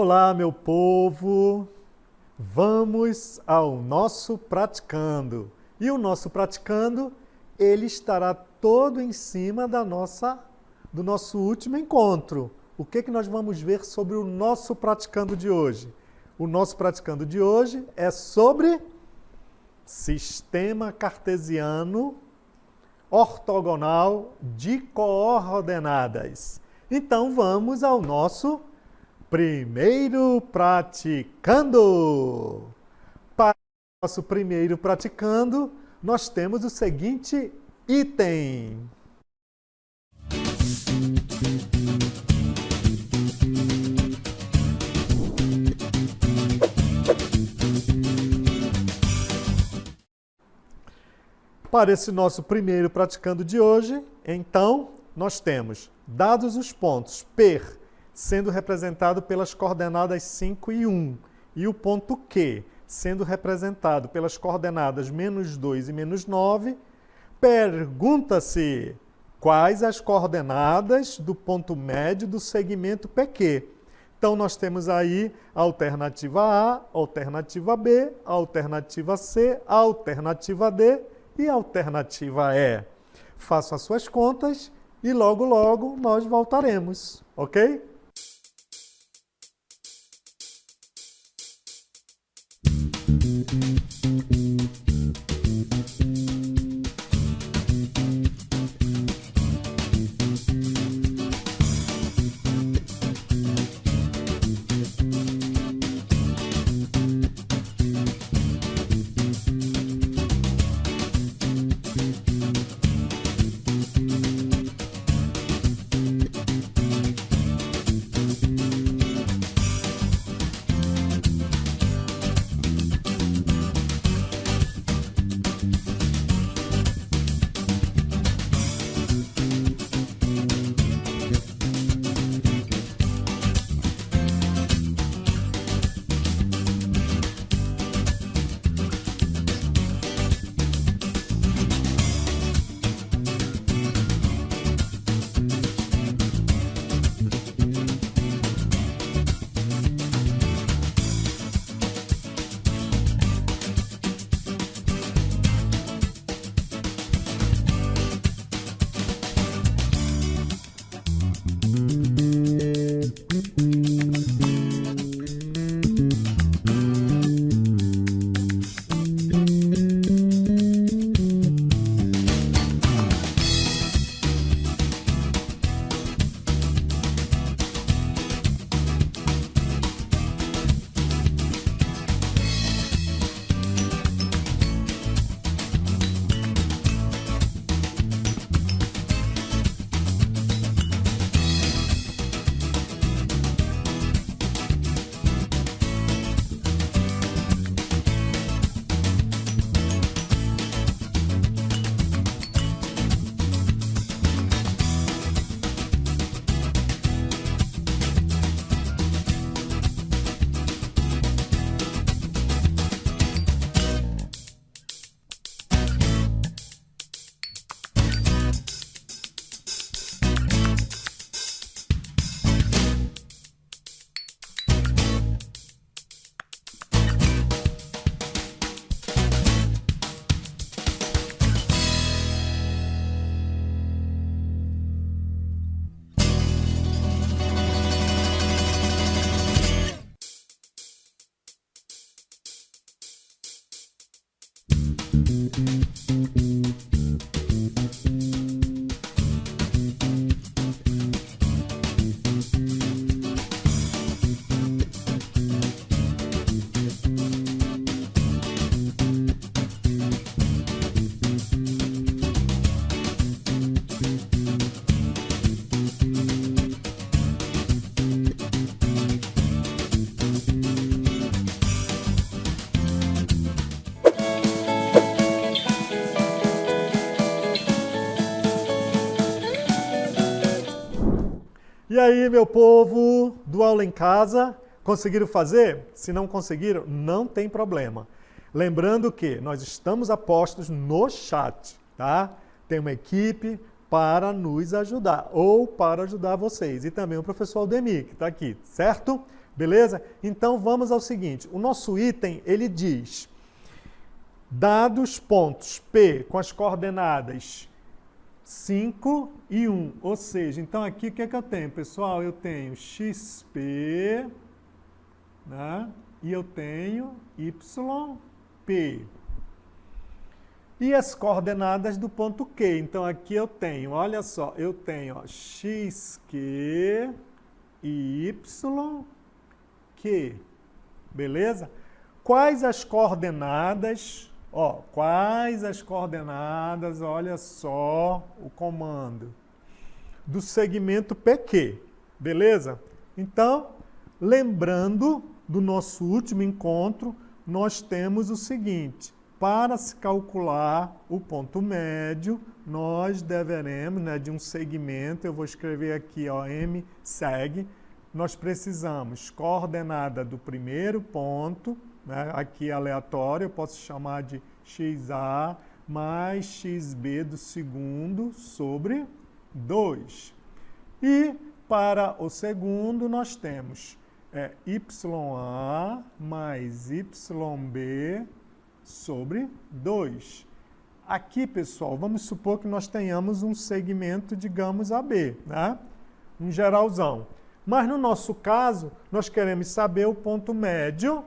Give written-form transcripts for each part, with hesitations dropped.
Olá, meu povo! Vamos ao nosso praticando. E o nosso praticando, ele estará todo em cima do nosso último encontro. O que nós vamos ver sobre o nosso praticando de hoje? O nosso praticando de hoje é sobre sistema cartesiano ortogonal de coordenadas. Então vamos ao nosso primeiro praticando. Para o nosso primeiro praticando, nós temos o seguinte item. Para esse nosso primeiro praticando de hoje, então, nós temos, dados os pontos per sendo representado pelas coordenadas 5 e 1, e o ponto Q sendo representado pelas coordenadas -2 e -9, pergunta-se quais as coordenadas do ponto médio do segmento PQ. Então, nós temos aí a alternativa A, a alternativa B, a alternativa C, a alternativa D e a alternativa E. Façam as suas contas e logo, logo nós voltaremos, ok? E aí, meu povo do Aula em Casa, conseguiram fazer? Se não conseguiram, não tem problema. Lembrando que nós estamos a postos no chat, tá? Tem uma equipe para nos ajudar, ou para ajudar vocês. E também o professor Aldemir, que está aqui, certo? Beleza? Então vamos ao seguinte, o nosso item, ele diz, dados pontos P com as coordenadas 5 e 1, ou seja, então aqui o que é que eu tenho, pessoal? Eu tenho XP, né? E eu tenho YP. E as coordenadas do ponto Q, então aqui eu tenho, olha só, eu tenho ó, XQ e YQ, beleza? Quais as coordenadas? Ó, quais as coordenadas, olha só o comando, do segmento PQ, beleza? Então, lembrando do nosso último encontro, nós temos o seguinte, para se calcular o ponto médio, nós deveremos, né, de um segmento, eu vou escrever aqui, ó, MSEG, nós precisamos coordenada do primeiro ponto, né, aqui aleatório, eu posso chamar de XA mais XB do segundo sobre 2. E para o segundo nós temos YA mais YB sobre 2. Aqui, pessoal, vamos supor que nós tenhamos um segmento, digamos, AB, né? Um geralzão. Mas no nosso caso, nós queremos saber o ponto médio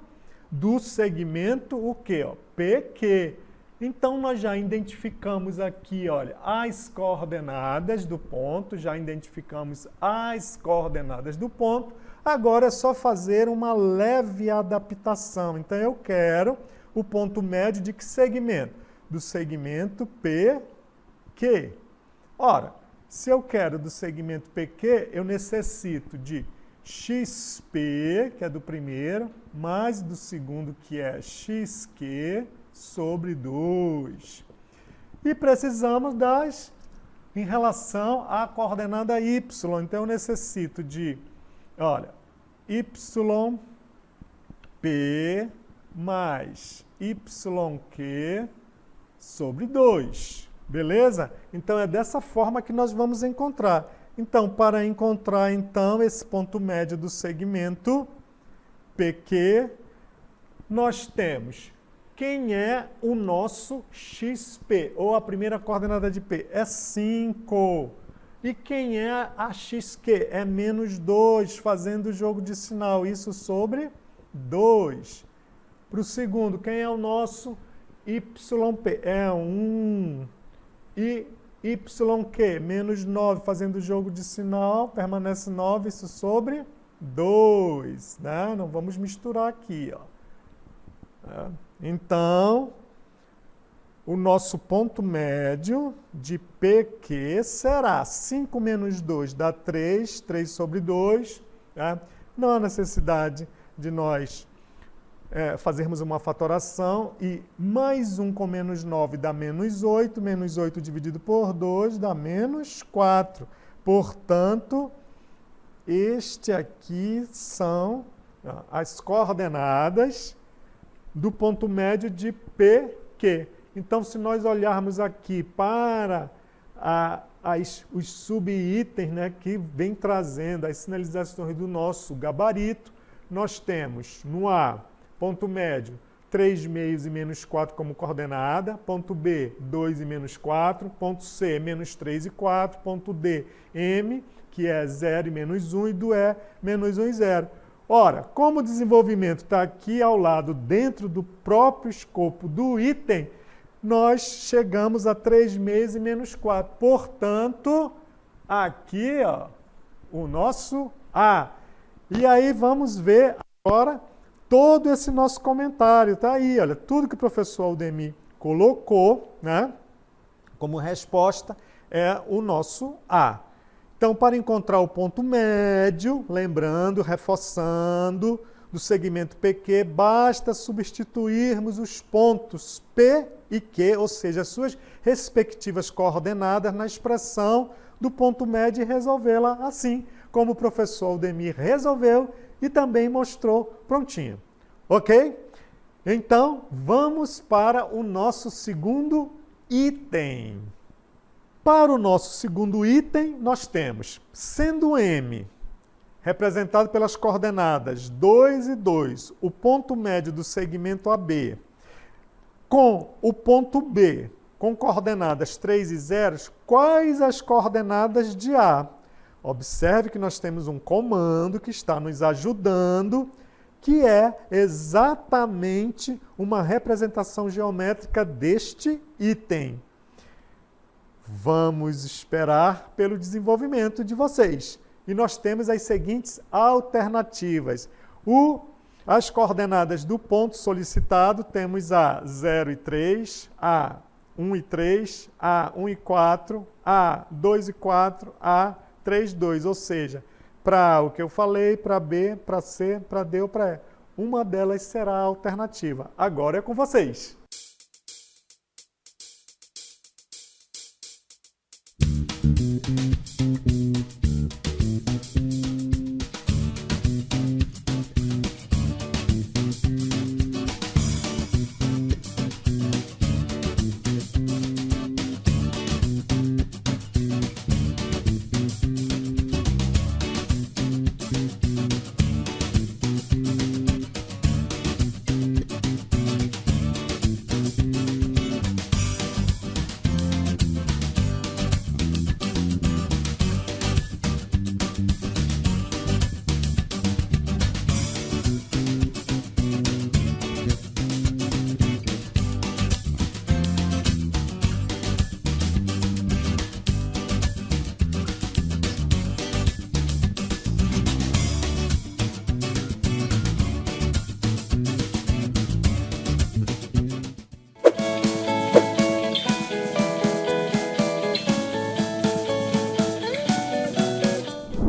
do segmento, o quê? Ó, PQ. Então, nós já identificamos aqui, olha, as coordenadas do ponto, já identificamos as coordenadas do ponto. Agora é só fazer uma leve adaptação. Então, eu quero o ponto médio de que segmento? Do segmento PQ. Ora, se eu quero do segmento PQ, eu necessito de XP, que é do primeiro, mais do segundo, que é XQ, sobre 2. E precisamos das, em relação à coordenada Y. Então, eu necessito de, olha, YP mais YQ sobre 2. Beleza? Então, é dessa forma que nós vamos encontrar. Então, para encontrar, então, esse ponto médio do segmento PQ, nós temos quem é o nosso XP, ou a primeira coordenada de P, é 5. E quem é a XQ? É menos 2, fazendo o jogo de sinal, isso sobre 2. Para o segundo, quem é o nosso YP? É 1. E YQ, menos 9, fazendo o jogo de sinal, permanece 9, isso sobre 2. Né? Não vamos misturar aqui. Ó. Então, o nosso ponto médio de PQ será 5 menos 2 dá 3, 3 sobre 2. Né? Não há necessidade de nós fazermos uma fatoração e mais 1 com menos 9 dá menos 8 dividido por 2 dá menos 4. Portanto, este aqui são as coordenadas do ponto médio de PQ. Então, se nós olharmos aqui para os subitens, né, que vem trazendo as sinalizações do nosso gabarito, nós temos no A, ponto médio, 3 meios e menos 4 como coordenada. Ponto B, 2 e menos 4. Ponto C, menos 3 e 4. Ponto D, M, que é 0 e menos 1. E do E, menos 1 e 0. Ora, como o desenvolvimento está aqui ao lado, dentro do próprio escopo do item, nós chegamos a 3 meios e menos 4. Portanto, aqui, ó, o nosso A. E aí vamos ver agora todo esse nosso comentário, tá aí, olha, tudo que o professor Aldemir colocou, né, como resposta é o nosso A. Então, para encontrar o ponto médio, lembrando, reforçando, do segmento PQ, basta substituirmos os pontos P e Q, ou seja, as suas respectivas coordenadas na expressão do ponto médio e resolvê-la assim, como o professor Aldemir resolveu e também mostrou prontinho. Ok? Então, vamos para o nosso segundo item. Para o nosso segundo item, nós temos, sendo M representado pelas coordenadas 2 e 2, o ponto médio do segmento AB, com o ponto B, com coordenadas 3 e 0, quais as coordenadas de A? Observe que nós temos um comando que está nos ajudando, que é exatamente uma representação geométrica deste item. Vamos esperar pelo desenvolvimento de vocês. E nós temos as seguintes alternativas. As coordenadas do ponto solicitado, temos a 0 e 3, a 1 e 3, a 1 e 4, a 2 e 4, a 3 e 2. Ou seja, para o que eu falei, para B, para C, para D ou para E. Uma delas será a alternativa. Agora é com vocês.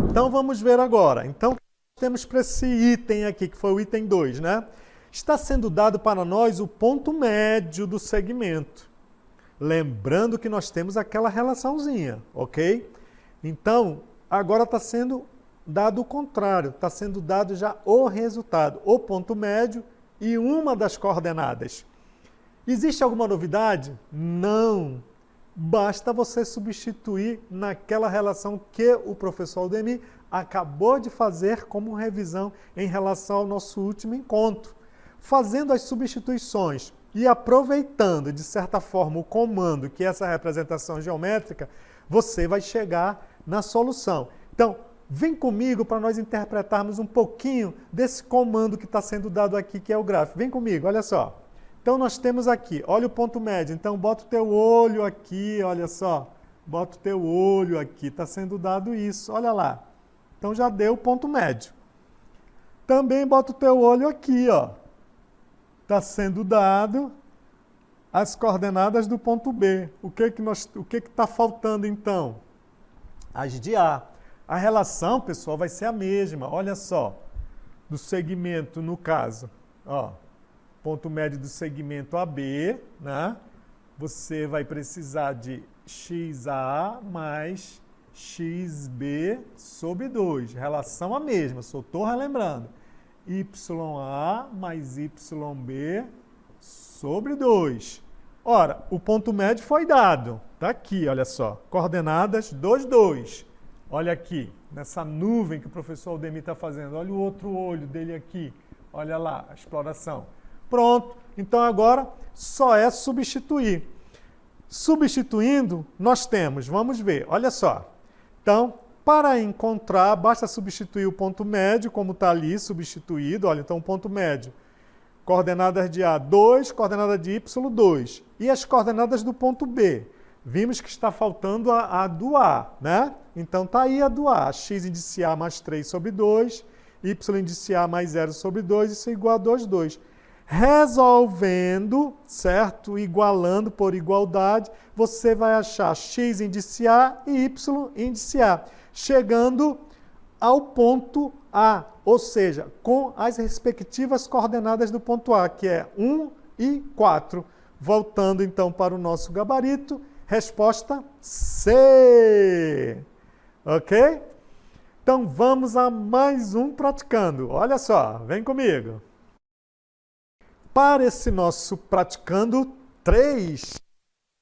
Então vamos ver agora. Então temos para esse item aqui, que foi o item 2, né? Está sendo dado para nós o ponto médio do segmento. Lembrando que nós temos aquela relaçãozinha, ok? Então, agora está sendo dado o contrário, está sendo dado já o resultado, o ponto médio e uma das coordenadas. Existe alguma novidade? Não. Basta você substituir naquela relação que o professor Aldemir acabou de fazer como revisão em relação ao nosso último encontro. Fazendo as substituições e aproveitando, de certa forma, o comando, que é essa representação geométrica, você vai chegar na solução. Então, vem comigo para nós interpretarmos um pouquinho desse comando que está sendo dado aqui, que é o gráfico. Vem comigo, olha só. Então, nós temos aqui, olha o ponto médio. Então, bota o teu olho aqui, olha só. Bota o teu olho aqui, está sendo dado isso, olha lá. Então, já deu o ponto médio. Também bota o teu olho aqui, ó. Está sendo dado as coordenadas do ponto B. O que está faltando, então? As de A. A relação, pessoal, vai ser a mesma. Olha só, do segmento, no caso, ó. Ponto médio do segmento AB, né? Você vai precisar de XA mais XB sobre 2. Relação a mesma, só estou relembrando. YA mais YB sobre 2. Ora, o ponto médio foi dado. Está aqui, olha só. Coordenadas 2, 2. Olha aqui, nessa nuvem que o professor Aldemir está fazendo. Olha o outro olho dele aqui. Olha lá, a exploração. Pronto, então agora só é substituir. Substituindo, nós temos, vamos ver, olha só. Então, para encontrar, basta substituir o ponto médio, como está ali, substituído. Olha, então o ponto médio, coordenadas de A, 2, coordenada de Y, 2. E as coordenadas do ponto B? Vimos que está faltando a do A, né? Então, está aí a do A, x índice A mais 3 sobre 2, y índice A mais 0 sobre 2, isso é igual a 2, 2. Resolvendo, certo? Igualando por igualdade, você vai achar x índice A e y índice A, chegando ao ponto A, ou seja, com as respectivas coordenadas do ponto A, que é 1 e 4. Voltando então para o nosso gabarito, resposta C. Ok? Então vamos a mais um praticando. Olha só, vem comigo. Para esse nosso praticando 3,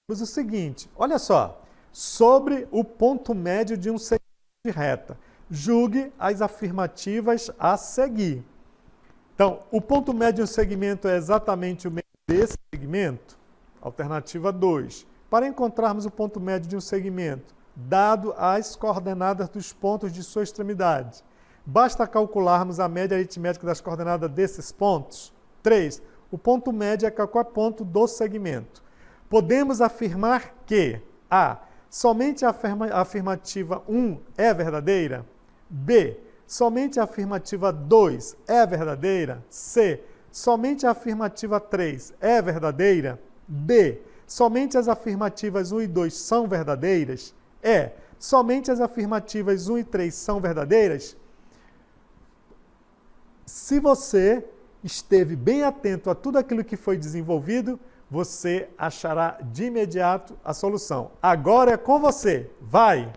temos o seguinte, olha só, sobre o ponto médio de um segmento de reta. Julgue as afirmativas a seguir. Então, o ponto médio de um segmento é exatamente o meio desse segmento? Alternativa 2. Para encontrarmos o ponto médio de um segmento, dado as coordenadas dos pontos de sua extremidade, basta calcularmos a média aritmética das coordenadas desses pontos? 3. O ponto médio é qualquer ponto do segmento. Podemos afirmar que A. Somente a afirmativa 1 é verdadeira? B. Somente a afirmativa 2 é verdadeira? C. Somente a afirmativa 3 é verdadeira? D. Somente as afirmativas 1 e 2 são verdadeiras? E. Somente as afirmativas 1 e 3 são verdadeiras? Se você esteve bem atento a tudo aquilo que foi desenvolvido, você achará de imediato a solução. Agora é com você. Vai!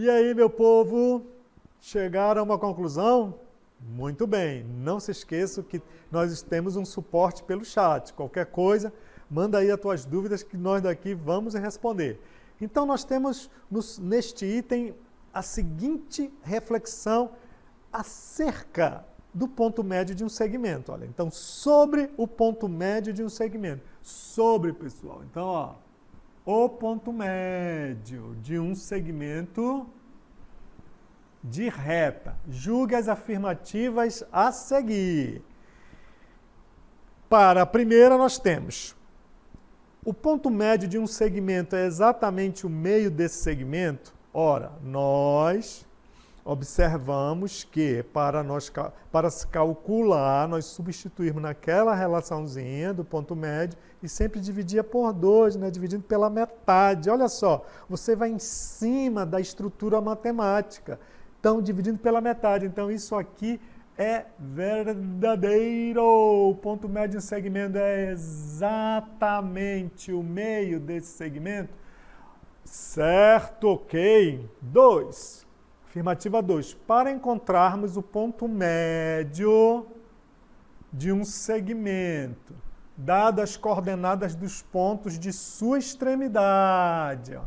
E aí, meu povo, chegaram a uma conclusão? Muito bem, não se esqueçam que nós temos um suporte pelo chat. Qualquer coisa, manda aí as tuas dúvidas que nós daqui vamos responder. Então, nós temos neste item a seguinte reflexão acerca do ponto médio de um segmento. Olha, então, sobre o ponto médio de um segmento. Sobre, pessoal. Então, ó, o ponto médio de um segmento de reta. Julgue as afirmativas a seguir. Para a primeira, nós temos o ponto médio de um segmento é exatamente o meio desse segmento? Ora, nós observamos que para se calcular, nós substituirmos naquela relaçãozinha do ponto médio e sempre dividia por 2, né? Dividindo pela metade. Olha só, você vai em cima da estrutura matemática. Então, dividindo pela metade. Então, isso aqui é verdadeiro. O ponto médio de um segmento é exatamente o meio desse segmento. Certo, ok. 2. Afirmativa 2. Para encontrarmos o ponto médio de um segmento, dado as coordenadas dos pontos de sua extremidade. Ó.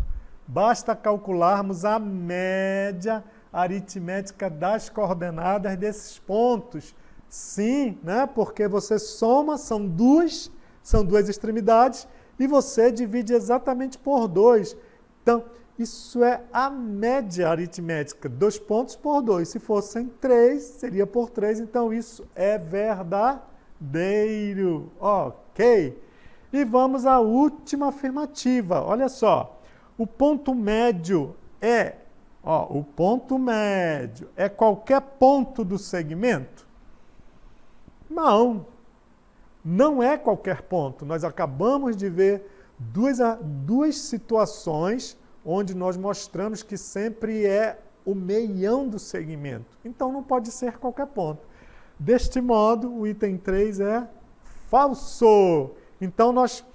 Basta calcularmos a média aritmética das coordenadas desses pontos. Sim, né? Porque você soma, são duas extremidades, e você divide exatamente por 2. Então, isso é a média aritmética, 2 pontos por 2. Se fossem 3, seria por 3, então isso é verdadeiro. Ok. E vamos à última afirmativa. Olha só, o ponto médio o ponto médio é qualquer ponto do segmento? Não, não é qualquer ponto. Nós acabamos de ver duas situações onde nós mostramos que sempre é o meião do segmento. Então, não pode ser qualquer ponto. Deste modo, o item 3 é falso. Então, nós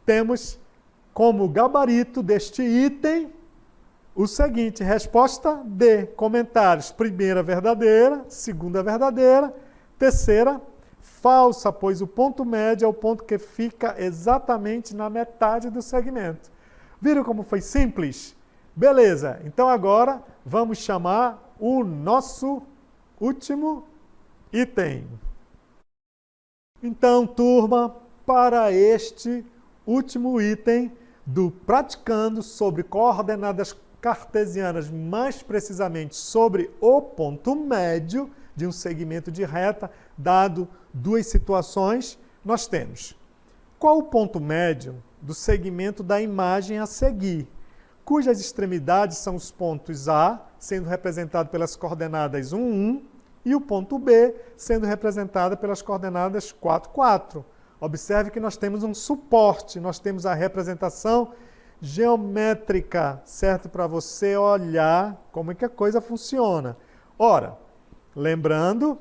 temos como gabarito deste item o seguinte: resposta D, comentários. Primeira verdadeira, segunda verdadeira, terceira falsa, pois o ponto médio é o ponto que fica exatamente na metade do segmento. Viram como foi simples? Beleza, então agora vamos chamar o nosso último item. Então, turma, para este último item do Praticando sobre coordenadas cartesianas, mais precisamente sobre o ponto médio de um segmento de reta, dado duas situações, nós temos: qual o ponto médio do segmento da imagem a seguir, cujas extremidades são os pontos A, sendo representado pelas coordenadas 1, 1, e o ponto B, sendo representado pelas coordenadas 4, 4. Observe que nós temos um suporte, nós temos a representação geométrica, certo? Para você olhar como é que a coisa funciona. Ora, lembrando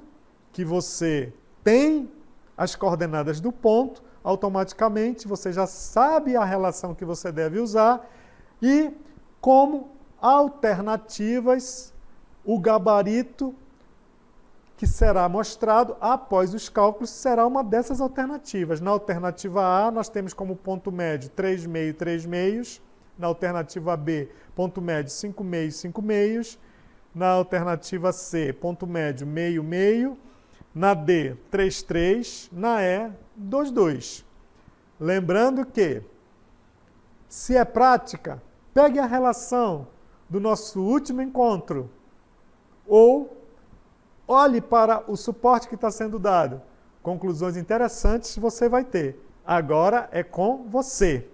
que você tem as coordenadas do ponto, automaticamente você já sabe a relação que você deve usar, e como alternativas, o gabarito que será mostrado após os cálculos será uma dessas alternativas. Na alternativa A, nós temos como ponto médio 3 meios, 3 meios. Na alternativa B, ponto médio 5 meios, 5 meios. Na alternativa C, ponto médio meio, meio. Na D, 3, 3. Na E, 2, 2. Lembrando que, se é prática, pegue a relação do nosso último encontro ou olhe para o suporte que está sendo dado. Conclusões interessantes você vai ter. Agora é com você.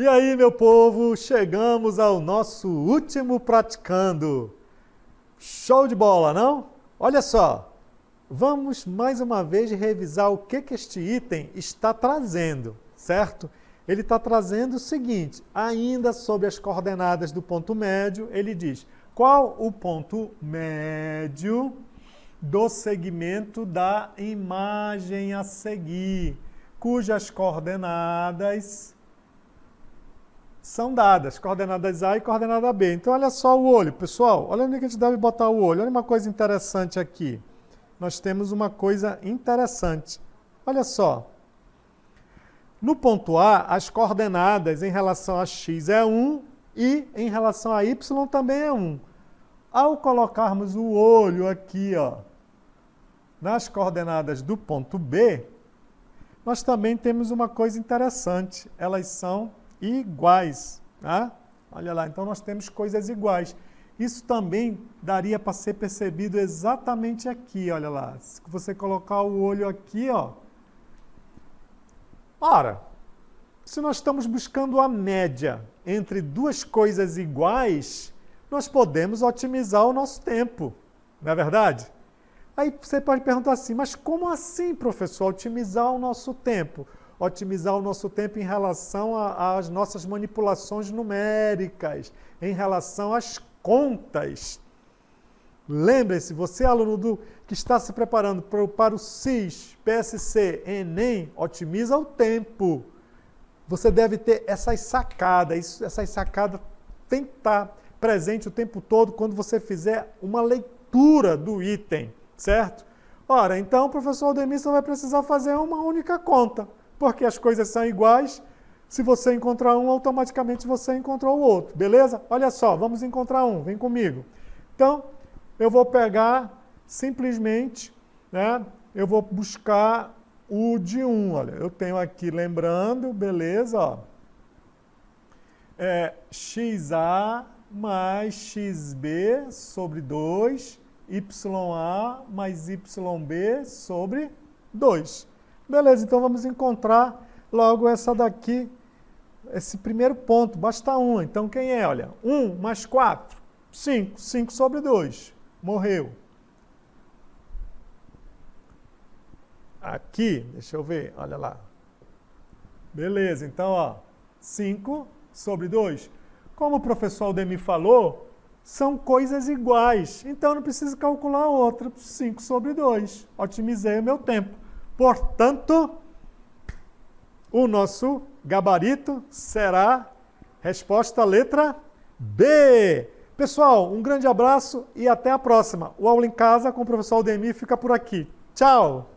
E aí, meu povo, chegamos ao nosso último praticando. Show de bola, não? Olha só, vamos mais uma vez revisar o que este item está trazendo, certo? Ele está trazendo o seguinte, ainda sobre as coordenadas do ponto médio, ele diz qual o ponto médio do segmento da imagem a seguir, cujas coordenadas são dadas, coordenadas A e coordenada B. Então, olha só o olho, pessoal. Olha onde a gente deve botar o olho. Olha uma coisa interessante aqui. Nós temos uma coisa interessante. Olha só. No ponto A, as coordenadas em relação a x é 1 e em relação a y também é 1. Ao colocarmos o olho aqui, ó, nas coordenadas do ponto B, nós também temos uma coisa interessante. Elas são iguais, tá? Olha lá, então nós temos coisas iguais. Isso também daria para ser percebido exatamente aqui, olha lá. Se você colocar o olho aqui, ó. Ora, se nós estamos buscando a média entre duas coisas iguais, nós podemos otimizar o nosso tempo, não é verdade? Aí você pode perguntar assim, mas como assim, professor, otimizar o nosso tempo? Otimizar o nosso tempo em relação às nossas manipulações numéricas, em relação às contas. Lembre-se, você aluno que está se preparando para o CIS, PSC, Enem, otimiza o tempo. Você deve ter essas sacadas, tem que estar presente o tempo todo quando você fizer uma leitura do item, certo? Ora, então o professor Aldemir só vai precisar fazer uma única conta, porque as coisas são iguais. Se você encontrar um, automaticamente você encontrou o outro, beleza? Olha só, vamos encontrar um, vem comigo. Então, eu vou pegar simplesmente, né? Eu vou buscar o de 1, olha, eu tenho aqui, lembrando, beleza, ó. XA mais XB sobre 2, YA mais YB sobre 2. Beleza, então vamos encontrar logo essa daqui, esse primeiro ponto, basta 1. Então quem é? Olha, 1 mais 4, 5. 5 sobre 2, morreu. Aqui, deixa eu ver, olha lá. Beleza, então, ó, 5 sobre 2. Como o professor Aldemir falou, são coisas iguais, então eu não preciso calcular outra. 5 sobre 2, otimizei o meu tempo. Portanto, o nosso gabarito será resposta letra B. Pessoal, um grande abraço e até a próxima. O Aula em Casa com o professor Aldemir fica por aqui. Tchau!